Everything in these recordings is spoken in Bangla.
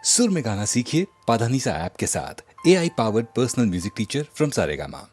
सुर में गाना सीखिए पाधानीसा ऐप के साथ। AI powered personal music teacher from Saregama.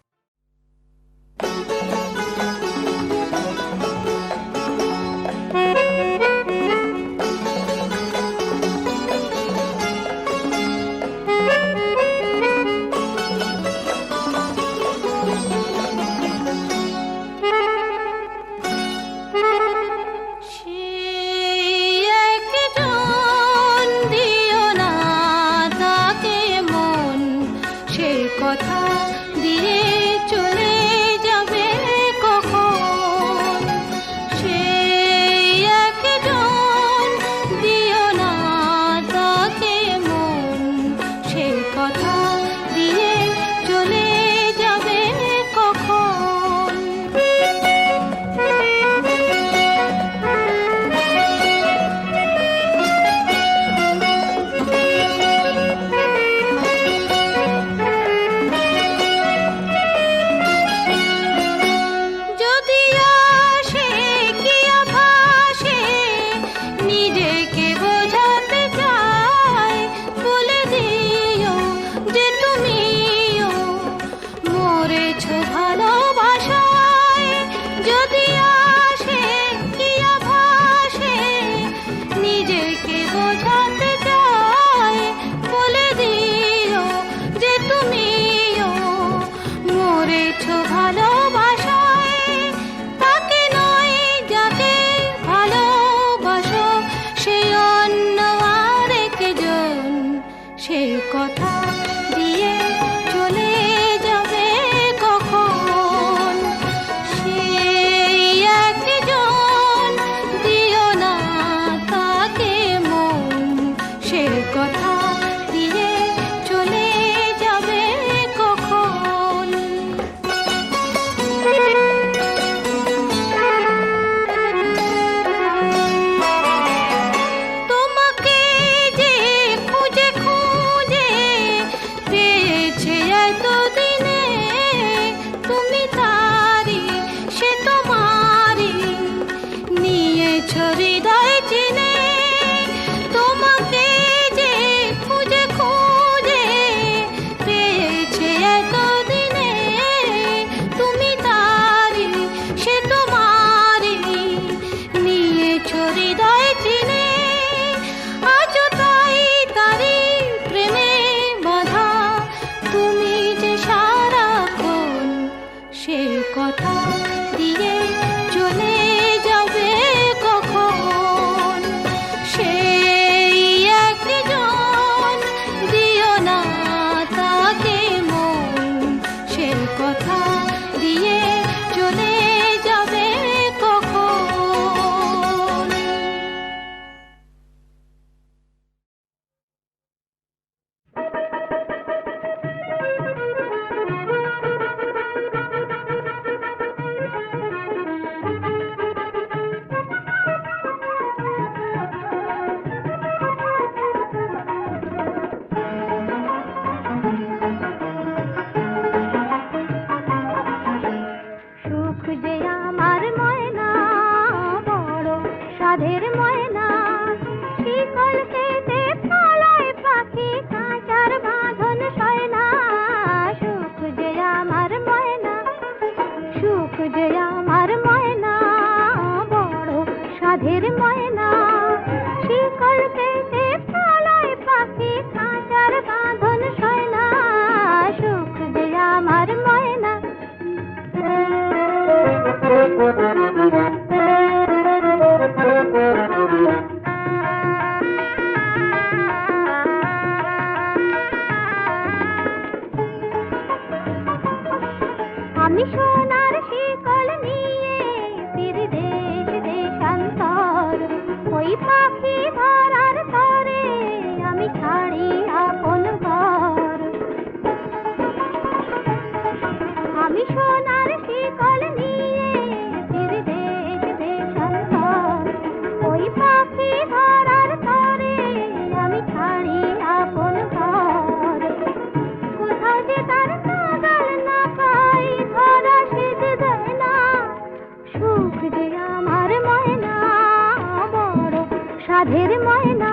সাধের ময়না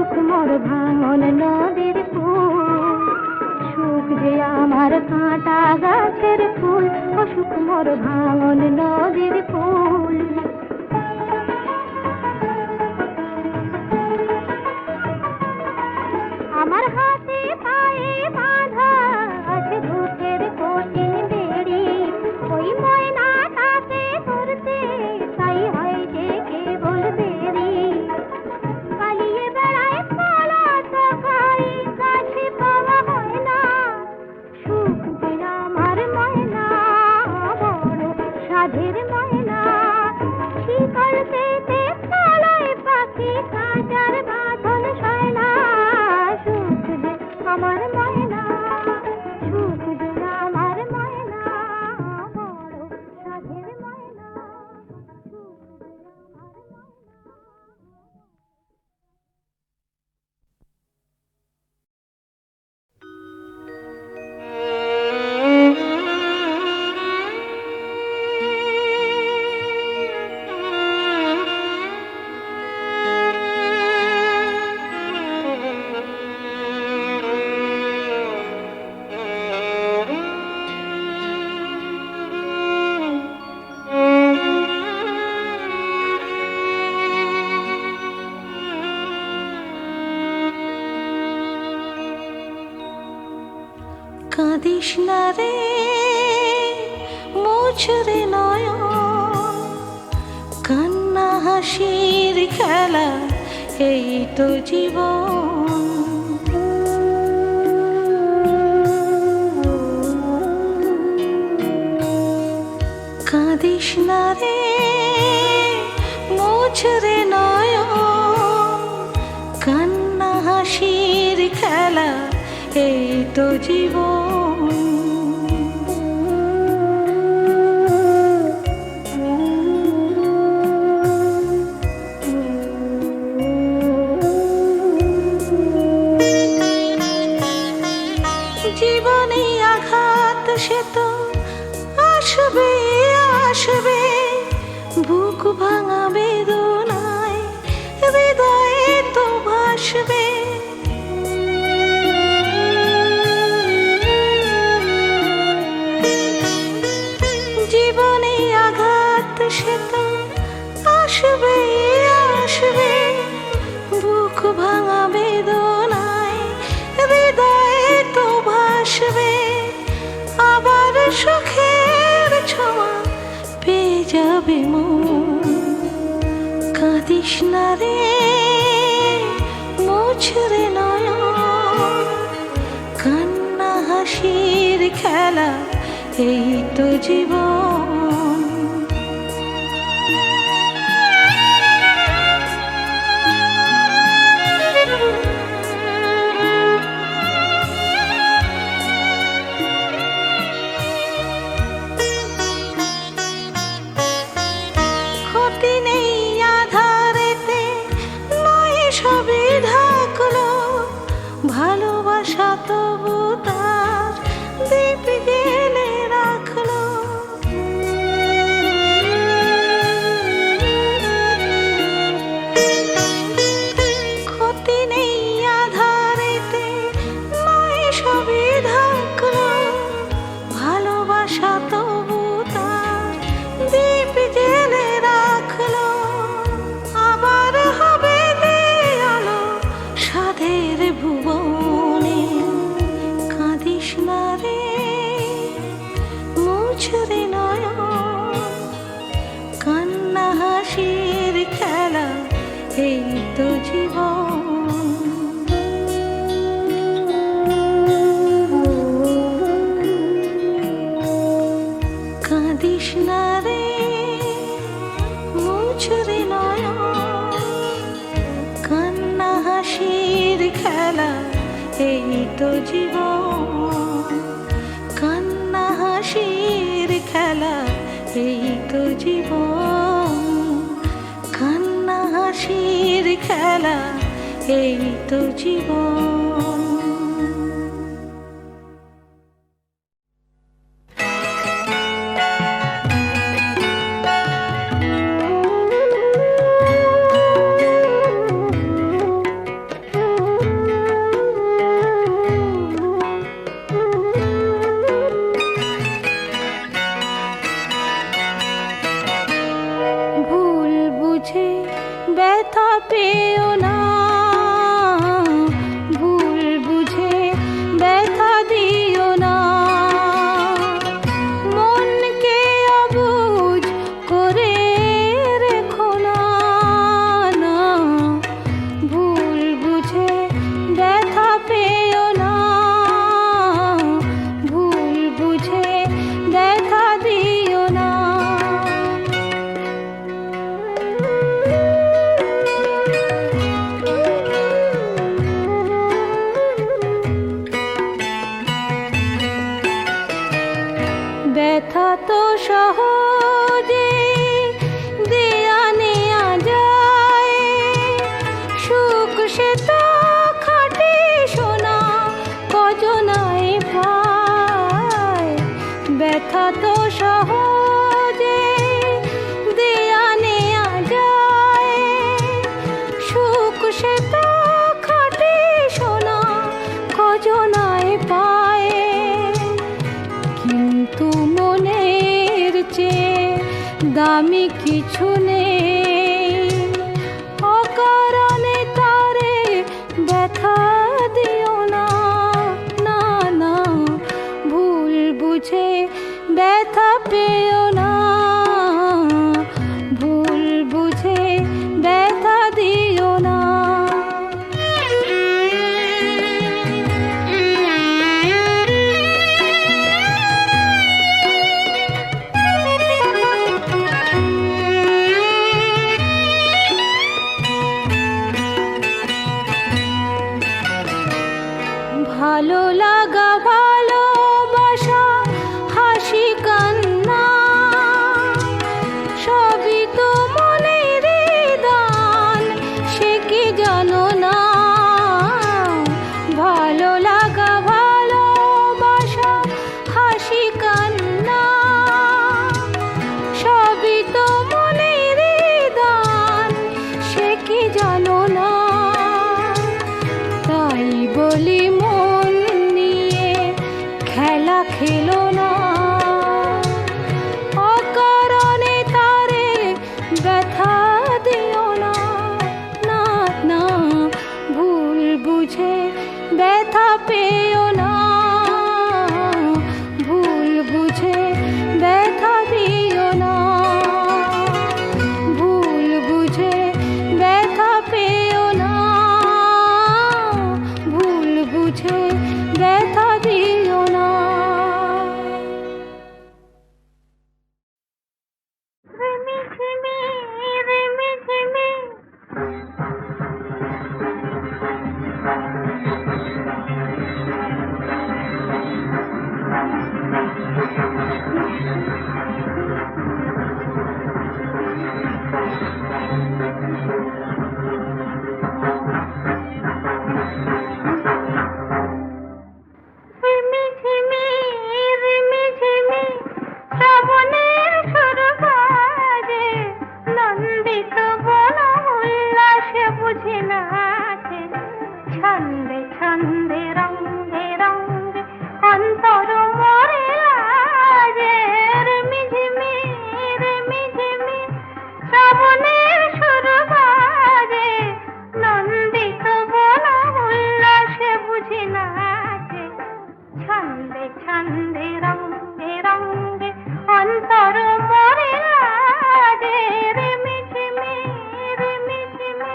সুখ মোর ভাঙন নদীর ফুল, সুখ যে আমার কাঁটা গাছের ফুল, ও সুখ মোর ভাঙন নদীর ফুল। আমার হাতে পায়ে বাঁধা আছে দুঃখের কঠিন বেড়ি, ওই ময়নাটাকে করতে তাই হয় যে কেবল দেরি। পালিয়ে বেড়ায় পলাশ খাই, কাছে পাওয়া হয় না, সুখ যে আমার ময়না, বড় সাধের ময়না। শিকল পেতে পালায় পাখি, কাঁচার বাঁধন সয় না, সুখ যে আমার ময়না, সুখ যে আমার ময়না, বড় সাধের ময়না, সুখ যে আমার ময়না। কাঁদিস না রে মোছরে নয়ন, কান্না হাসির খেলা এই তো জীবন। কাঁদিস না রে মোছরে নয়ন, কান্না হাসির খেলা এই তো জীবন। জীবনে আঘাত সে তো আসবে আসবে, বুক ভাঙা বেদনায় হৃদয়ে তো ভাসবে। জীবনে আঘাত সে তো আসবে আসবে, বুক ভাঙা বেদনায় হৃদয়ে তো ভাসবে। আবার সুখের ছোঁয়া পেয়ে যাবে মন। কাঁদিস না রে মোছরে নয়ন, কান্না হাসির খেলা এই তো জীবন। ক্ষতি নেই আধারেতে, নয় সবে ঢাকলো, ভালোবাসা তবু তার দীপ জেলে রাখলো। ক্ষতি নেই আধারেতে, নয় সবে ঢাকলো, ভালোবাসা তবু তার দীপ জেলে রাখলো। আবার হবে আলো সাধের ভুবনে। কাঁদিস না রে মোছরে নয়ন, কান্না হাসির খেলা এই তো জীবন। কাঁদিস না রে মোছরে নয়ন, কান্না হাসির খেলা এই তো জীবন। কান্না হাসির খেলা এই তো জীবন। কান্না হাসির খেলা এই তো জীবন। পেও না, ভুল বুঝে ব্যথা দিও না, মনকে অবুঝ করে রেখো না, না, ভুল বুঝে ব্যথা পেও না, ভুল বুঝে ব্যথা দিও না। ব্যথা তো সহজে দেয়া নেয়া যায়, সুখ সে তো খাটে সোনা কজনায় পায়। ব্যথা তো সহজে দেয়া নেয়া যায়, সুখ সে তো খাটে সোনা কজনায় পায়। কিন্তু মনের চেয়ে দামি কিছু নেই, অকারণে তারে ব্যথা দিও না, না, না, ভুল বুঝে ব্যথা পেও না, ভুল বুঝে ব্যথা দিও না। ভালো লাগা ভালোবাসা হাসি কান্না সবই তো মনের দান, সে কি জানো না। ভালো লাগা ভালোবাসা হাসি কান্না সবই তো মনের দান, সে কি জানো না। তাই বলি মন নিয়ে খেলা খেলো না, অকারণে তারে ব্যথা দিও না, না, না, ভুল বুঝে ব্যথা পেও না, ভুল বুঝে ব্যথা দিও না, ভুল বুঝে ব্যথা পেও না, ভুল বুঝে ব্যথা দিও না। ছন্দে ছন্দে রঙে রঙে অন্তর মোরে লাজে, রিমিঝিমি রিমিঝিমি শ্রাবণের সুর বাজে, নন্দিত বন উল্লাসে বুঝি নাচে। ছন্দে ছন্দে রঙে রঙে অন্তর মোরে লাজে, রিমিঝিমি রিমিঝিমি।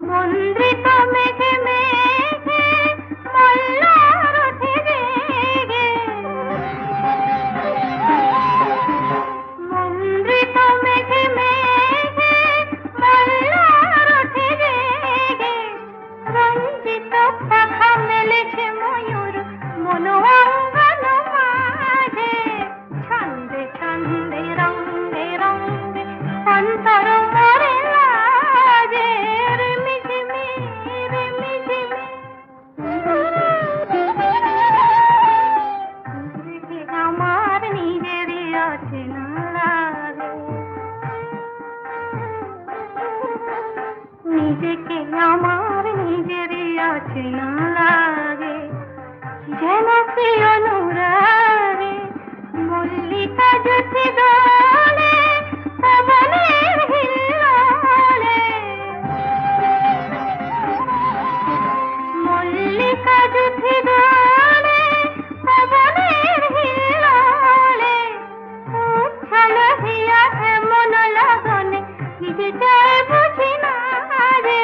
মন্দ্রিত মেঘে মেঘে মল্লার ওঠে রেগে, মন্দ্রিত মেঘে মেঘে মল্লার ওঠে রেগে, রঞ্জিত পাখা মেলেছে ময়ূর মন অঙ্গন মাঝে। ছন্দে ছন্দে রঙে রঙে অন্তর মোরে লাজে, রিমিঝিমি রিমিঝিমি। নিজেকে আমার নিজেরই অচেনা লাগে, নিজেকে আমার নিজেরই অচেনা লাগে, যেন কি অনুরাগে মল্লিকা জ্যোতি দোলে পবনের হিল্লোলে, মল্লিকা জ্যোতি দোলে পবনের হিল্লোলে, উচ্ছল হিয়া এমন লগনে নিজেটাই বুঝি না রে,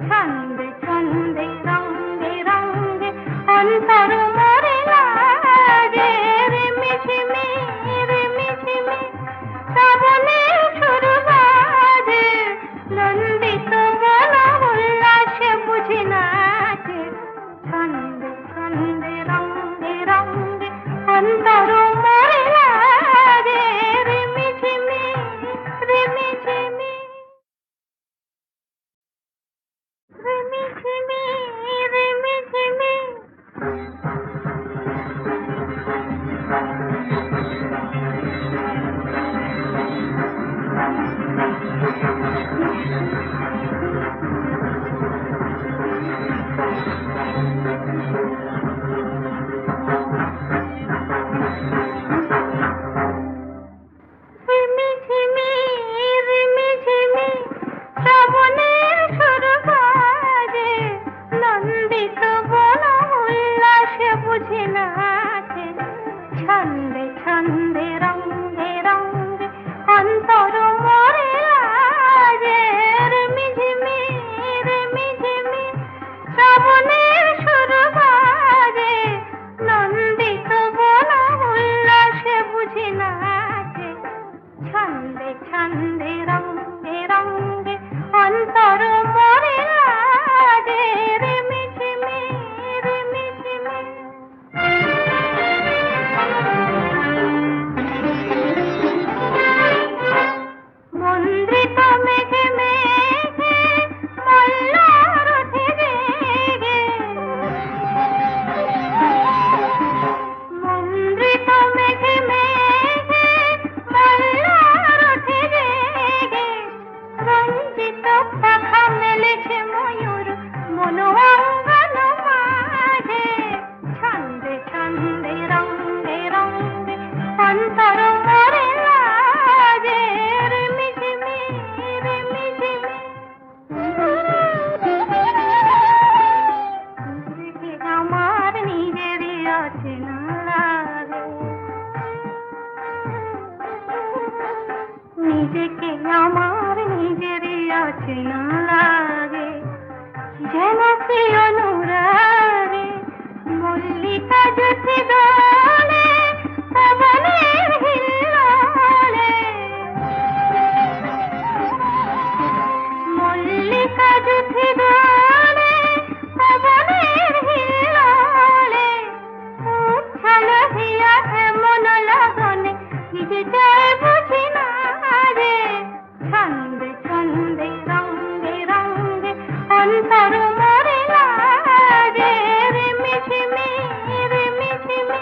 ছন্দে ছন্দে রঙ্গে রঙ্গে অন্তর মরে লাগে, রিমিঝিমি রিমিঝিমি শ্রাবণের সুর বাজে, নন্দিত বন উল্লাসে বুঝি নাচে, ছন্দে ছন্দে রঙ্গে রঙ্গে অন্তর মরে লাগে, রিমিঝিমি রিমিঝিমি রিমিঝিমি রিমিঝিমি। রিমিঝিমি রিমিঝিমি শ্রাবণের সুর বাজে, নন্দিত বন উল্লাসে বুঝি নাচে, ছন্দে ছন্দে রঙ্গে রঙ্গে অন্তর মরে লাগে, রিমিঝিমি রিমিঝিমি শ্রাবণের সুর বাজে, নন্দিত বন উল্লাসে বুঝি নাচে, ছন্দে ছন্দে রঙ্গে রঙ্গে অন্তর মরে লাগে, রিমিঝিমি রিমিঝিমি। মন্দ্রিত মেঘে মেঘে মল্লার ওঠে রেগে, মন্দ্রিত মেঘে মেঘে মল্লার ওঠে রেগে, রঞ্জিত পাখা মেলেছে ময়ূর মন অঙ্গন মাঝে, ছন্দে ছন্দে রঙ্গে রঙ্গে অন্তর মরে লাগে, রিমিঝিমি রিমিঝিমি। নিজেকে আমার নিজেরই অচেনা লাগে, নিজেকে আমার নিজেরই অচেনা লাগে, যেন কি অনুরাগে মল্লিকা জ্যোতি দোলে পবনের হিল্লোলে, মল্লিকা জ্যোতি দোলে পবনের হিল্লোলে, উচ্ছল হিয়া এমন লগনে নিজেটাই বুঝি না রে, ছন্দে ছন্দে রঙ্গে রঙ্গে অন্তর মরে লাগে, রিমিঝিমি রিমিঝিমি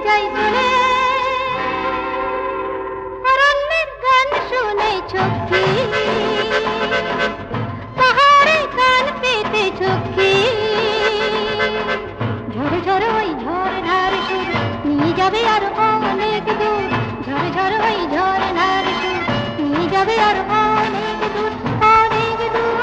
যাই চলে অরণ্যের গান শুনেছ কি পাহাড়ে কান পেতেছ কি ঝরে ঝরে ওই ঝরনার সুর নিয়ে যাবে আর অনেক দূর ঝরে ঝরে ওই ঝরনার সুর নিয়ে যাবে আর অনেক দূর অনেক দূর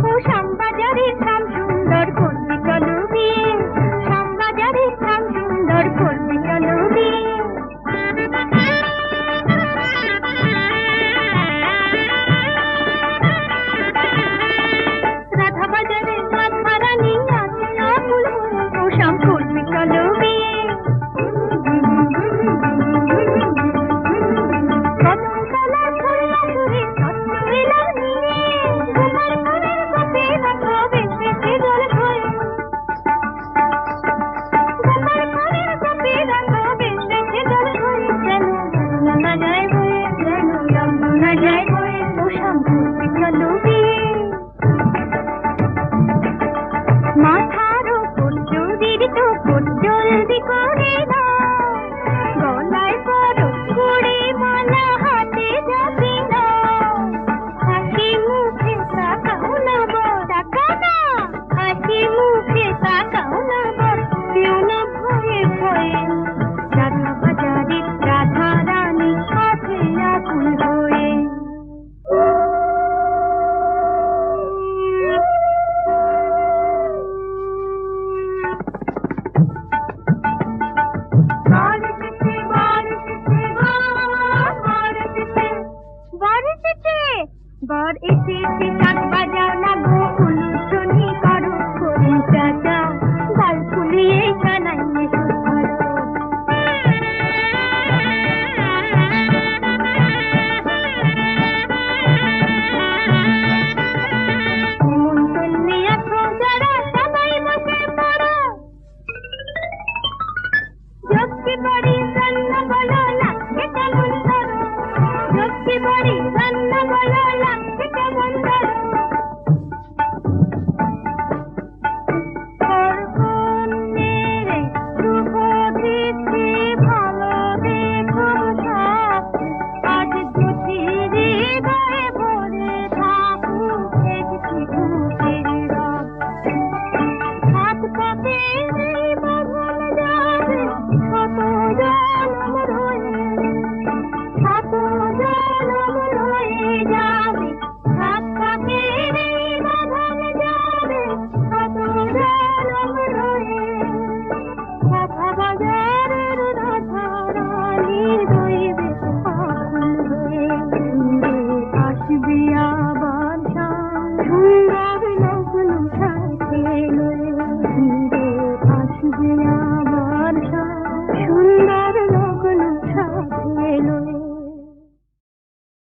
ও শ্যামবাজারের শ্যাম সুন্দর করবি চলো বিয়ে শ্যামবাজারের শ্যাম সুন্দর করবি চলো বিয়ে রাধাবাজারের রাধারানী আছে আকুল ও শ্যাম করবি চলো বিয়ে কদমতলা ফুল্লা সুরে সত্য এলো নিয়ে ঘুমার ঘরের গোপে রাখো বেশি জল ভরে ঘুমার ঘরের গোপে রাখো বেশি জল ভরে যেন না যায় বয়ে যেন না যায় বয়ে ও শ্যাম করবি চলো বিয়ে মাথার উপর চুরির টুকুর জলদি করে দাও গলায় বড় কুড়ি মালা হাতে যাবি না হাসি মুখে তাকাও না বর তাকাও না হাসি মুখে তাকাও না বর কেউ না ভয়ে ভয়ে রাধা বাজারে রাধা রানী আছে আকুল হয়ে বার এসেছে শাক বাজাও না গো উলুধ্বনি